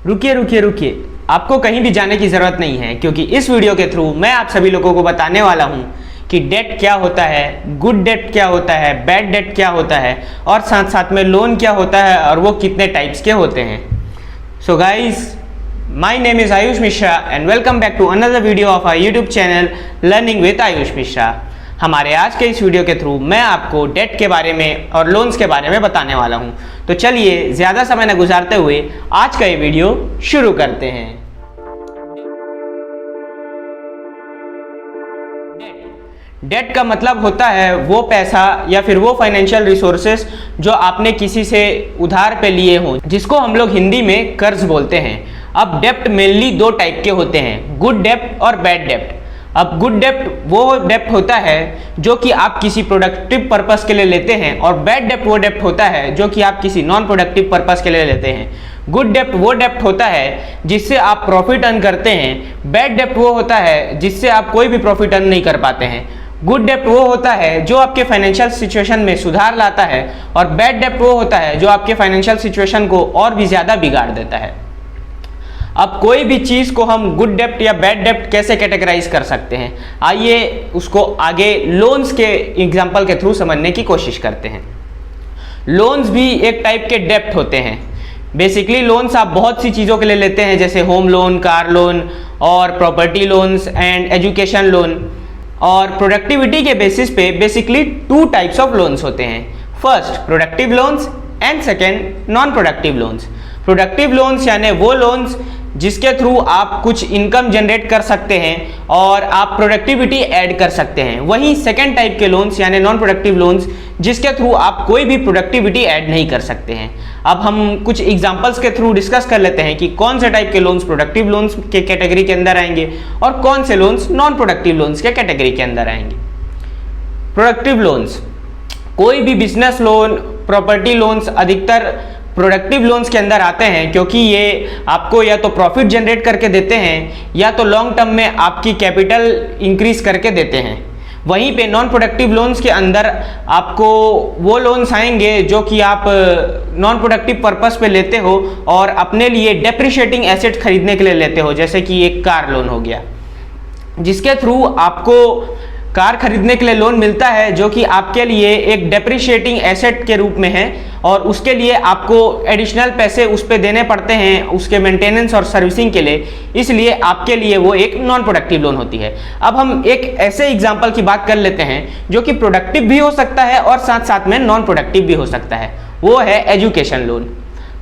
रुकिए रुकिए रुकिए, आपको कहीं भी जाने की ज़रूरत नहीं है, क्योंकि इस वीडियो के थ्रू मैं आप सभी लोगों को बताने वाला हूं कि डेट क्या होता है, गुड डेट क्या होता है, बैड डेट क्या होता है और साथ साथ में लोन क्या होता है और वो कितने टाइप्स के होते हैं। So guys, my name is Ayush Mishra and welcome back to another video of our YouTube channel learning with Ayush Mishra. हमारे आज के इस वीडियो के थ्रू मैं आपको डेट के बारे में और लोन्स के बारे में बताने वाला हूं। तो चलिए ज़्यादा समय न गुजारते हुए आज का ये वीडियो शुरू करते हैं। डेट का मतलब होता है वो पैसा या फिर वो फाइनेंशियल रिसोर्सेस जो आपने किसी से उधार पे लिए हों, जिसको हम लोग हिंदी में कर्ज बोलते हैं। अब डेप्ट मेनली दो टाइप के होते हैं, गुड डेप्ट और बैड डेप्ट। अब गुड डेप्ट वो डेप्ट होता है जो कि आप किसी प्रोडक्टिव पर्पस के लिए लेते हैं और बैड डेप्ट वो डेप्ट होता है जो कि आप किसी नॉन प्रोडक्टिव पर्पस के लिए लेते हैं। गुड डेप्ट वो डेप्ट होता है जिससे आप प्रॉफिट अर्न करते हैं, बैड डेप्ट वो होता है जिससे आप कोई भी प्रॉफिट अर्न नहीं कर पाते हैं। गुड डेप्ट वो होता है जो आपके फाइनेंशियल सिचुएशन में सुधार लाता है और बैड डेप्ट वो होता है जो आपके फाइनेंशियल सिचुएशन को और भी ज़्यादा बिगाड़ देता है। अब कोई भी चीज़ को हम गुड डेप्ट या बैड डेप्ट कैसे कैटेगराइज कर सकते हैं, आइए उसको आगे लोन्स के एग्जांपल के थ्रू समझने की कोशिश करते हैं। लोन्स भी एक टाइप के डेप्ट होते हैं। बेसिकली लोन्स आप बहुत सी चीज़ों के लिए लेते हैं, जैसे होम लोन, कार लोन और property loans and education loan. और प्रोडक्टिविटी के बेसिस पे basically two types of loans होते हैं। First productive loans and second non productive loans. Productive loans यानी वो लोन्स जिसके थ्रू आप कुछ इनकम जनरेट कर सकते हैं और आप प्रोडक्टिविटी ऐड कर सकते हैं। वहीं सेकेंड टाइप के लोन्स यानी नॉन प्रोडक्टिव लोन्स जिसके थ्रू आप कोई भी प्रोडक्टिविटी ऐड नहीं कर सकते हैं। अब हम कुछ एग्जांपल्स के थ्रू डिस्कस कर लेते हैं कि कौन से टाइप के लोन्स प्रोडक्टिव लोन्स के कैटेगरी के अंदर आएंगे और कौन से लोन्स नॉन प्रोडक्टिव लोन्स के कैटेगरी के अंदर आएंगे। प्रोडक्टिव लोन्स, कोई भी बिजनेस लोन, प्रॉपर्टी लोन्स अधिकतर प्रोडक्टिव लोन्स के अंदर आते हैं, क्योंकि ये आपको या तो प्रॉफिट जनरेट करके देते हैं या तो लॉन्ग टर्म में आपकी कैपिटल इंक्रीज करके देते हैं। वहीं पे नॉन प्रोडक्टिव लोन्स के अंदर आपको वो लोन्स आएंगे जो कि आप नॉन प्रोडक्टिव पर्पस पे लेते हो और अपने लिए डेप्रिशिएटिंग एसेट खरीदने के लिए लेते हो, जैसे कि एक कार लोन हो गया, जिसके थ्रू आपको कार खरीदने के लिए लोन मिलता है जो कि आपके लिए एक डेप्रिशिएटिंग एसेट के रूप में है और उसके लिए आपको एडिशनल पैसे उस पर देने पड़ते हैं उसके मेंटेनेंस और सर्विसिंग के लिए, इसलिए आपके लिए वो एक नॉन प्रोडक्टिव लोन होती है। अब हम एक ऐसे एग्जांपल की बात कर लेते हैं जो कि प्रोडक्टिव भी हो सकता है और साथ साथ में नॉन प्रोडक्टिव भी हो सकता है, वो है एजुकेशन लोन।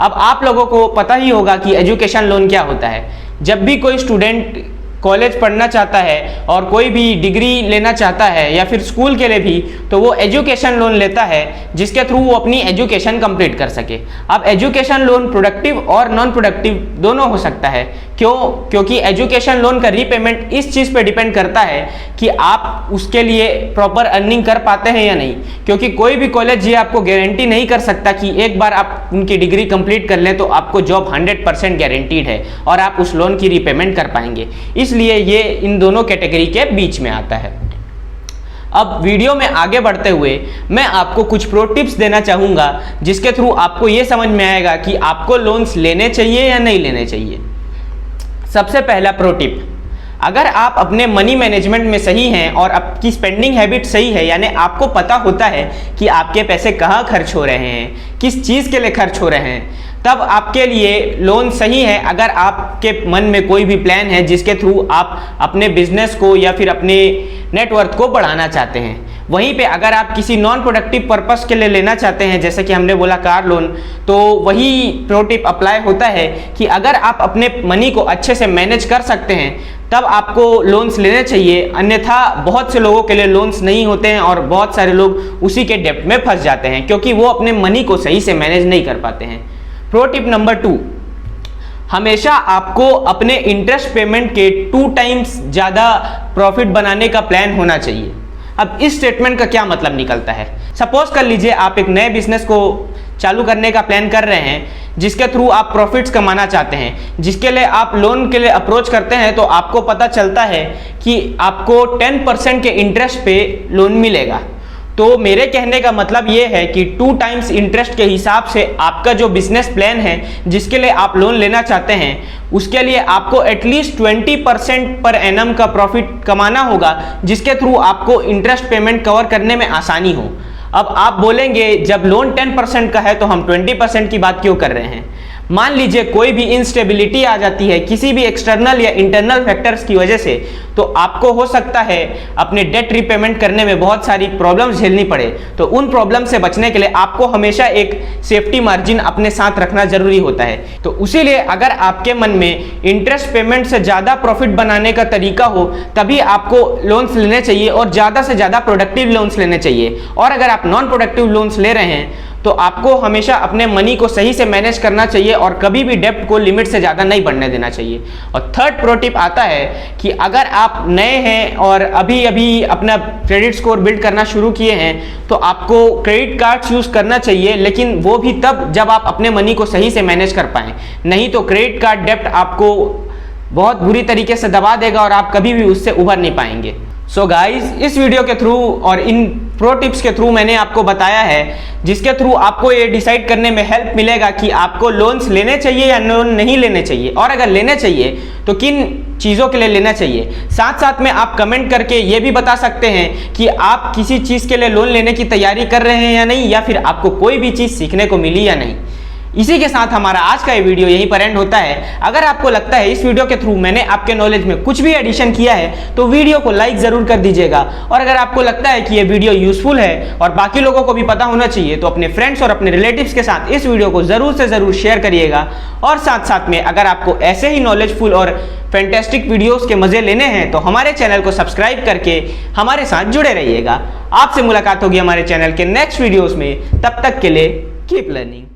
अब आप लोगों को पता ही होगा कि एजुकेशन लोन क्या होता है। जब भी कोई स्टूडेंट कॉलेज पढ़ना चाहता है और कोई भी डिग्री लेना चाहता है या फिर स्कूल के लिए भी, तो वो एजुकेशन लोन लेता है जिसके थ्रू वो अपनी एजुकेशन कंप्लीट कर सके। अब एजुकेशन लोन प्रोडक्टिव और नॉन प्रोडक्टिव दोनों हो सकता है। क्यों? क्योंकि एजुकेशन लोन का रीपेमेंट इस चीज़ पे डिपेंड करता है कि आप उसके लिए प्रॉपर अर्निंग कर पाते हैं या नहीं, क्योंकि कोई भी कॉलेज ये आपको गारंटी नहीं कर सकता कि एक बार आप उनकी डिग्री कंप्लीट कर लें तो आपको जॉब 100% गारंटीड है और आप उस लोन की रीपेमेंट कर पाएंगे। इसलिए ये इन दोनों कैटेगरी के बीच में आता है। अब वीडियो में आगे बढ़ते हुए मैं आपको कुछ प्रो टिप्स देना चाहूँगा जिसके थ्रू आपको ये समझ में आएगा कि आपको लोन्स लेने चाहिए या नहीं लेने चाहिए। सबसे पहला प्रो टिप, अगर आप अपने मनी मैनेजमेंट में सही हैं और आपकी स्पेंडिंग हैबिट सही है, यानी आपको पता होता है कि आपके पैसे कहाँ खर्च हो रहे हैं, किस चीज़ के लिए खर्च हो रहे हैं, तब आपके लिए लोन सही है। अगर आपके मन में कोई भी प्लान है जिसके थ्रू आप अपने बिजनेस को या फिर अपने नेटवर्थ को बढ़ाना चाहते हैं। वहीं पे अगर आप किसी नॉन प्रोडक्टिव पर्पस के लिए लेना चाहते हैं, जैसे कि हमने बोला कार लोन, तो वही प्रो टिप अप्लाई होता है कि अगर आप अपने मनी को अच्छे से मैनेज कर सकते हैं तब आपको लोन्स लेने चाहिए। अन्यथा बहुत से लोगों के लिए लोन्स नहीं होते हैं और बहुत सारे लोग उसी के डेप्ट में फंस जाते हैं क्योंकि वो अपने मनी को सही से मैनेज नहीं कर पाते हैं। प्रो टिप नंबर 2, हमेशा आपको अपने इंटरेस्ट पेमेंट के 2 टाइम्स ज़्यादा प्रॉफिट बनाने का प्लान होना चाहिए। अब इस स्टेटमेंट का क्या मतलब निकलता है? सपोज कर लीजिए आप एक नए बिजनेस को चालू करने का प्लान कर रहे हैं जिसके थ्रू आप प्रॉफिट्स कमाना चाहते हैं, जिसके लिए आप लोन के लिए अप्रोच करते हैं, तो आपको पता चलता है कि आपको 10% के इंटरेस्ट पे लोन मिलेगा। तो मेरे कहने का मतलब ये है कि 2 टाइम्स इंटरेस्ट के हिसाब से आपका जो बिजनेस प्लान है जिसके लिए आप लोन लेना चाहते हैं उसके लिए आपको एटलीस्ट 20% पर एनम का प्रॉफिट कमाना होगा, जिसके थ्रू आपको इंटरेस्ट पेमेंट कवर करने में आसानी हो। अब आप बोलेंगे जब लोन 10% का है तो हम 20% की बात क्यों कर रहे हैं। मान लीजिए कोई भी इंस्टेबिलिटी आ जाती है किसी भी एक्सटर्नल या इंटरनल फैक्टर्स की वजह से, तो आपको हो सकता है अपने डेट रीपेमेंट करने में बहुत सारी प्रॉब्लम्स झेलनी पड़े। तो उन प्रॉब्लम से बचने के लिए आपको हमेशा एक सेफ्टी मार्जिन अपने साथ रखना जरूरी होता है। तो उसीलिए अगर आपके मन में इंटरेस्ट पेमेंट से ज़्यादा प्रॉफिट बनाने का तरीका हो तभी आपको लोन्स लेने चाहिए और ज़्यादा से ज़्यादा प्रोडक्टिव लोन्स लेने चाहिए। और अगर आप नॉन प्रोडक्टिव लोन्स ले रहे हैं तो आपको हमेशा अपने मनी को सही से मैनेज करना चाहिए और कभी भी डेप्ट को लिमिट से ज़्यादा नहीं बढ़ने देना चाहिए। और थर्ड प्रो टिप आता है कि अगर आप नए हैं और अभी अभी अपना क्रेडिट स्कोर बिल्ड करना शुरू किए हैं तो आपको क्रेडिट कार्ड्स यूज़ करना चाहिए, लेकिन वो भी तब जब आप अपने मनी को सही से मैनेज कर पाएँ। नहीं तो क्रेडिट कार्ड डेप्ट आपको बहुत बुरी तरीके से दबा देगा और आप कभी भी उससे उभर नहीं पाएंगे। सो गाइज, इस वीडियो के थ्रू और इन प्रो टिप्स के थ्रू मैंने आपको बताया है जिसके थ्रू आपको ये डिसाइड करने में हेल्प मिलेगा कि आपको लोन्स लेने चाहिए या लोन नहीं लेने चाहिए, और अगर लेने चाहिए तो किन चीज़ों के लिए लेना चाहिए। साथ साथ में आप कमेंट करके ये भी बता सकते हैं कि आप किसी चीज़ के लिए लोन लेने की तैयारी कर रहे हैं या नहीं, या फिर आपको कोई भी चीज़ सीखने को मिली या नहीं। इसी के साथ हमारा आज का ये वीडियो यहीं पर एंड होता है। अगर आपको लगता है इस वीडियो के थ्रू मैंने आपके नॉलेज में कुछ भी एडिशन किया है तो वीडियो को लाइक जरूर कर दीजिएगा, और अगर आपको लगता है कि ये वीडियो यूजफुल है और बाकी लोगों को भी पता होना चाहिए तो अपने फ्रेंड्स और अपने रिलेटिव्स के साथ इस वीडियो को जरूर से जरूर शेयर करिएगा। और साथ साथ में अगर आपको ऐसे ही नॉलेजफुल और फैंटेस्टिक वीडियोस के मजे लेने हैं तो हमारे चैनल को सब्सक्राइब करके हमारे साथ जुड़े रहिएगा। आपसे मुलाकात होगी हमारे चैनल के नेक्स्ट वीडियोस में, तब तक के लिए कीप लर्निंग।